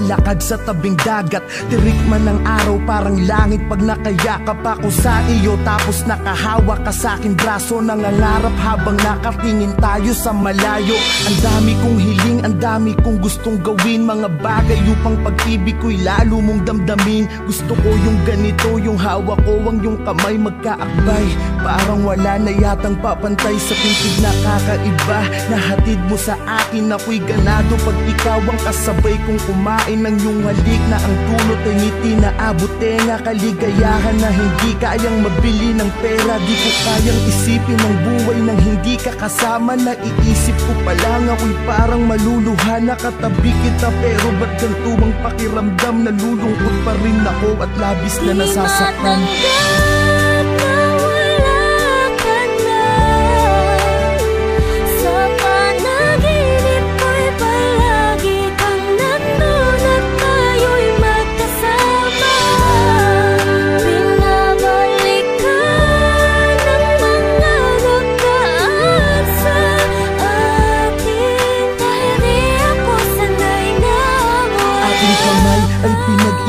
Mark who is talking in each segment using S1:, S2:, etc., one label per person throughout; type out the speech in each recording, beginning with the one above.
S1: naglalakad sa tabing dagat. Tirik man ng araw parang langit pag nakayakap ako sa iyo. Tapos nakahawak ka sa aking braso, nangangarap habang nakatingin tayo sa malayo. Ang dami kong hiling, ang dami kong gustong gawin, mga bagay upang pag-ibig ko'y lalo mong damdamin. Gusto ko yung ganito, yung hawak ko ang yung kamay magkaakbay. Parang wala na yatang papantay sa pintig na kakaiba. Nahatid mo sa akin, ako'y ganado pag ikaw ang kasabay kong kumain ng iyong halik na ang dulot ay ngiti na abot tenga. Kaligayahan na hindi kayang mabili ng pera. Di ko kayang isipin ang buhay nang hindi ka kasama. Naiisip ko pa lang ako'y parang maluluha. Nakatabi kita pero ba't ganito ang pakiramdam? Nalulungkot pa rin ako at labis na nasasaktan.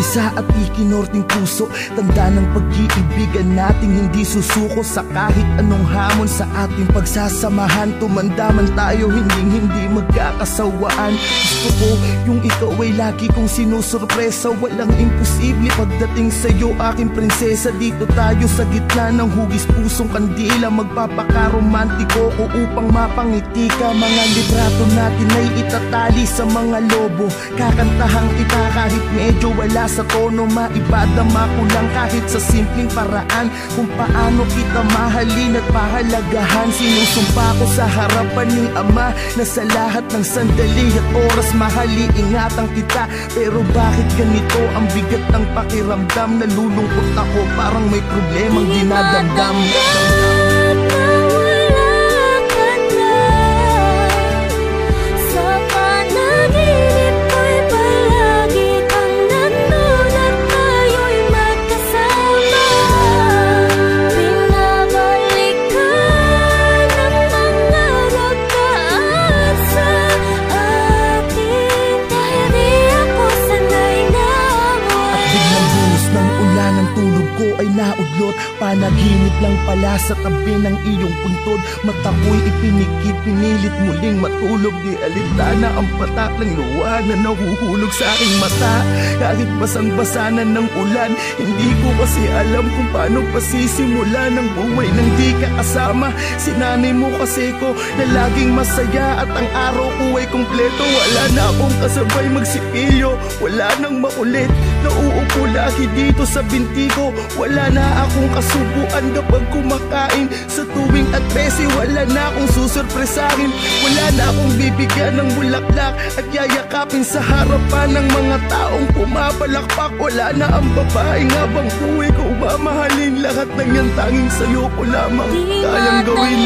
S1: Isa at ikinorting puso, tanda ng pag-iibigan nating hindi susuko sa kahit anong hamon sa ating pagsasamahan. Tumanda man tayo, hindi magkakasawaan. Gusto ko yung ikaw ay lagi kong sinusurpresa. Walang imposible pagdating sa'yo, aking prinsesa. Dito tayo sa gitna ng hugis pusong kandila. Magpapaka-romantiko ko upang mapangiti ka. Mga litrato natin ay itatali sa mga lobo. Kakantahang kita kahit medyo wala sa tono, maibadama ko lang kahit sa simpleng paraan kung paano kita mahalin at pahalagahan. Sinusumpa ko sa harapan ni Ama na sa lahat ng sandali at oras mahali ingatan kita. Pero bakit ganito ang bigat ng pakiramdam? Nalulungkot ako parang may problemang dinadamdam. Panaginip lang pala sa tabi ng iyong puntod. Mata ko'y ipinikit, pinilit muling matulog. Di alintana ang patak ng luha na nahuhulog sa aking mata. Kahit basang-basanan ng ulan, hindi ko kasi alam kung paano pasisimulan ang buhay nang di ka kasama. Sinanay mo kasi ko na laging masaya at ang araw ko ay kumpleto. Wala na akong kasabay magsipilyo, wala nang makulit. Nauupo lagi dito sa binti ko. Wala na akong kasubuan kapag kumakain. Sa tuwing at besi, wala na akong susurpresahin. Wala na akong bibigyan ng bulaklak at yayakapin sa harapan ng mga taong pumapalakpak. Wala na ang babaeng habang buhay ko mamahalin. Lahat ng yan tanging sa'yo ko lamang kayang gawin.